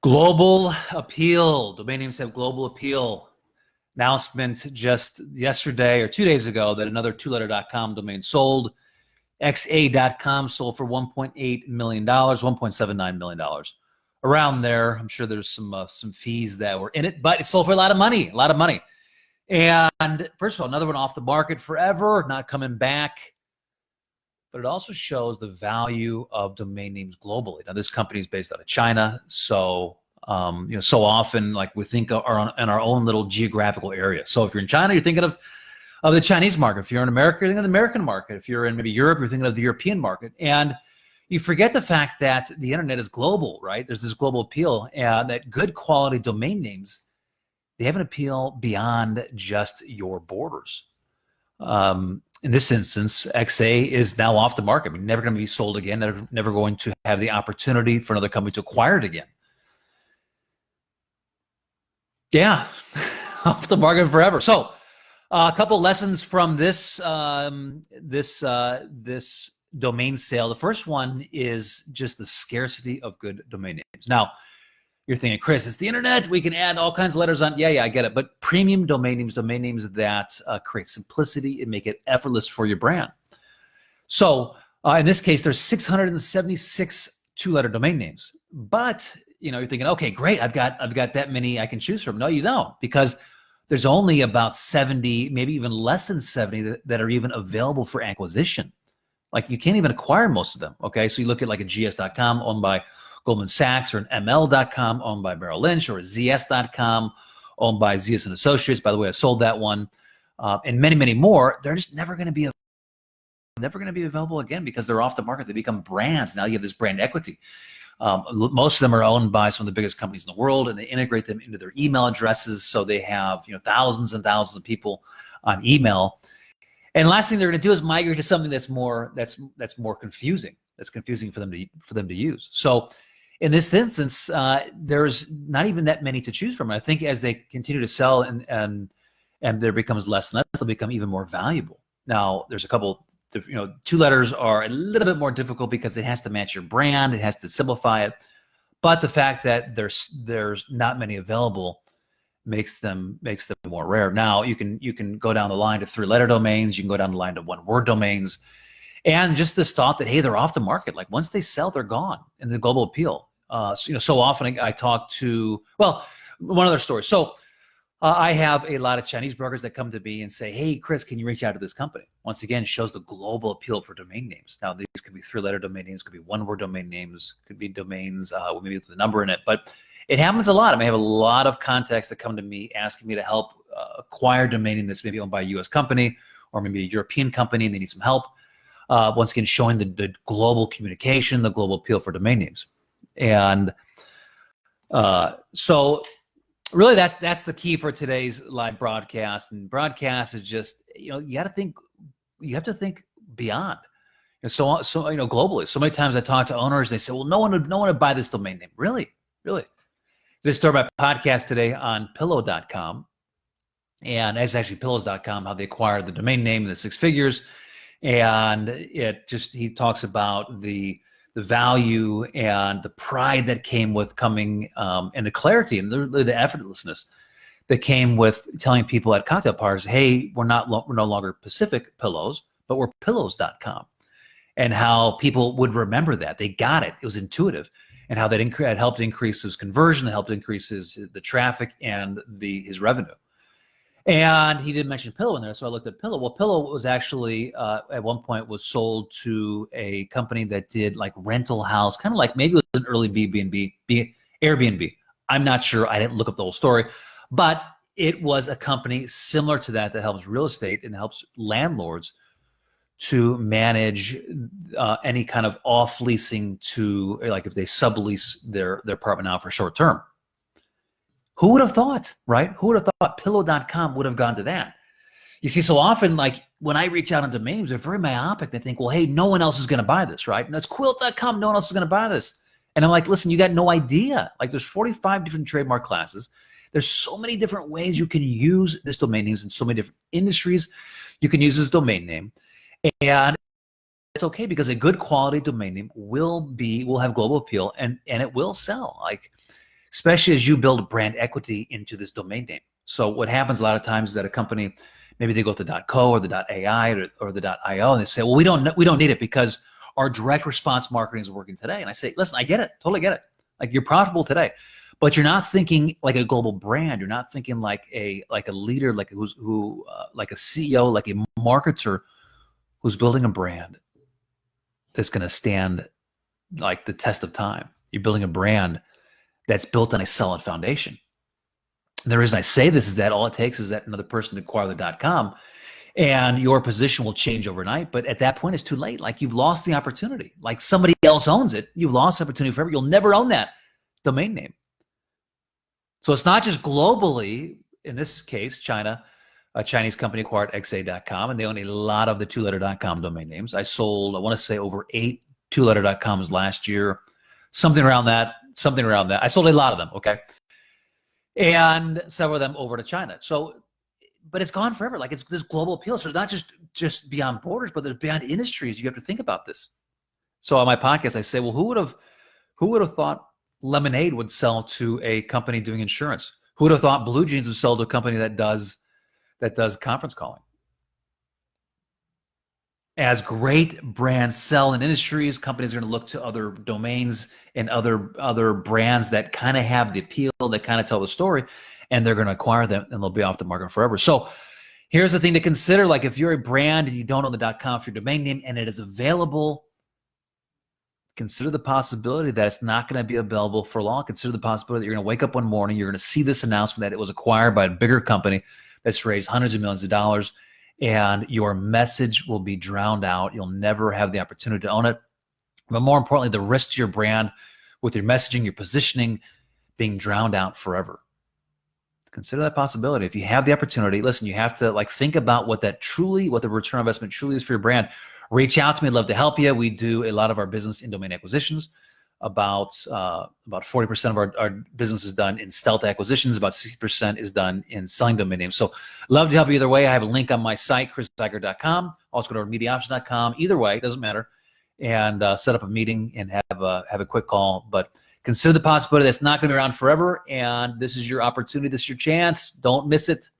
Global appeal. Domain names have global appeal. Announcement just yesterday or 2 days ago that another two-letter.com domain sold. XA.com sold for $1.8 million, $1.79 million. Around there. I'm sure there's some fees that were in it, but it sold for a lot of money, And first of all, another one off the market forever, not coming back. But it also shows the value of domain names globally. Now, this company is based out of China, so so often, like we think are in our own little geographical area. So if you're in China, you're thinking of the Chinese market. If you're in America, you're thinking of the American market. If you're in maybe Europe, you're thinking of the European market. And you forget the fact that the internet is global, right? There's this global appeal, and that good quality domain names, they have an appeal beyond just your borders. In this instance, XA is now off the market. I mean, never going to be sold again. Never going to have the opportunity for another company to acquire it again. Yeah, off the market forever. So, a couple lessons from this this domain sale. The first one is just the scarcity of good domain names. Now, you're thinking, Chris, it's the internet. We can add all kinds of letters on. Yeah, I get it. But premium domain names that create simplicity and make it effortless for your brand. So in this case, there's 676 two-letter domain names. But you're thinking, okay, great. I've got that many I can choose from. No, you don't, because there's only about 70, maybe even less than 70 that are even available for acquisition. Like you can't even acquire most of them. Okay, so you look at like a GS.com owned by Goldman Sachs, or an ML.com owned by Merrill Lynch, or a ZS.com owned by ZS and Associates. By the way, I sold that one, and many, many more. They're just never going to be available again because they're off the market. They become brands. Now you have this brand equity. Most of them are owned by some of the biggest companies in the world, and they integrate them into their email addresses. So they have thousands and thousands of people on email. And last thing they're going to do is migrate to something that's more confusing. That's confusing for them to use. So in this instance, there's not even that many to choose from. I think as they continue to sell and there becomes less and less, they'll become even more valuable. Now, there's a couple, two letters are a little bit more difficult because it has to match your brand. It has to simplify it. But the fact that there's not many available makes them more rare. Now, you can go down the line to three-letter domains. You can go down the line to one-word domains. And just this thought that, hey, they're off the market. Like once they sell, they're gone. And the global appeal. So often I talk to, one other story. So I have a lot of Chinese brokers that come to me and say, hey, Chris, can you reach out to this company? Once again, shows the global appeal for domain names. Now, these could be three-letter domain names, could be one-word domain names, could be domains with maybe the number in it. But it happens a lot. I may have a lot of contacts that come to me asking me to help acquire domain name that's maybe owned by a U.S. company or maybe a European company, and they need some help. Once again, showing the global communication, the global appeal for domain names. And so really that's the key for today's live broadcast. And broadcast is just, you have to think beyond. So globally. So many times I talk to owners, they say, well, no one would buy this domain name. Really? Just started my podcast today on pillow.com. And it's actually pillows.com, how they acquired the domain name in the six figures. And he talks about the value and the pride that came with coming, and the clarity and the effortlessness that came with telling people at cocktail parties, hey, we're no longer Pacific Pillows, but we're pillows.com. And how people would remember that. They got it. It was intuitive. And how that it helped increase his conversion, it helped increase the traffic and his revenue. And he did mention Pillow in there, so I looked at Pillow. Well, Pillow was actually, at one point, was sold to a company that did like rental house, kind of like maybe it was an early Airbnb. I'm not sure. I didn't look up the whole story. But it was a company similar to that helps real estate and helps landlords to manage any kind of off-leasing to, like if they sublease their apartment out for short term. Who would have thought, right? Who would have thought pillow.com would have gone to that? You see, so often, like when I reach out on domain names, they're very myopic. They think, well, hey, no one else is going to buy this, right? And it's quilt.com, no one else is going to buy this. And I'm like, listen, you got no idea. Like there's 45 different trademark classes. There's so many different ways you can use this domain names in so many different industries. You can use this domain name. And it's okay because a good quality domain name will have global appeal and it will sell. Like especially as you build brand equity into this domain name. So what happens a lot of times is that a company, maybe they go with the .co or the .ai or the .io, and they say, well, we don't need it because our direct response marketing is working today. And I say, listen, I get it, totally get it. Like, you're profitable today, but you're not thinking like a global brand. You're not thinking like a leader, like a CEO, like a marketer who's building a brand that's going to stand like the test of time. You're building a brand that's built on a solid foundation. And the reason I say this is that all it takes is that another person to acquire the .com, and your position will change overnight. But at that point, it's too late. Like, you've lost the opportunity. Like, somebody else owns it. You've lost the opportunity forever. You'll never own that domain name. So it's not just globally. In this case, China, a Chinese company acquired xa.com, and they own a lot of the two-letter.com domain names. I sold, I want to say, over 8 two-letter.coms last year, something around that. I sold a lot of them, okay? And several of them over to China. So, but it's gone forever. Like, it's this global appeal. So it's not just beyond borders, but there's beyond industries. You have to think about this. So on my podcast, I say, well, who would have thought Lemonade would sell to a company doing insurance? Who would have thought Blue Jeans would sell to a company that does conference calling? As great brands sell in industries, companies are going to look to other domains and other brands that kind of have the appeal, that kind of tell the story, and they're going to acquire them, and they'll be off the market forever. So here's the thing to consider. Like, if you're a brand and you don't own the .com for your domain name and it is available, consider the possibility that it's not going to be available for long. Consider the possibility that you're going to wake up one morning, you're going to see this announcement that it was acquired by a bigger company that's raised hundreds of millions of dollars, and your message will be drowned out. You'll never have the opportunity to own it. But more importantly, the risk to your brand with your messaging, your positioning, being drowned out forever. Consider that possibility. If you have the opportunity, listen, you have to think about what the return on investment truly is for your brand. Reach out to me. I'd love to help you. We do a lot of our business in domain acquisitions. About 40% of our business is done in stealth acquisitions. About 60% is done in selling domain names. So love to help you either way. I have a link on my site, chriszuiker.com. Also go to mediaoptions.com. Either way, it doesn't matter. And set up a meeting and have a quick call. But consider the possibility that's not going to be around forever. And this is your opportunity. This is your chance. Don't miss it.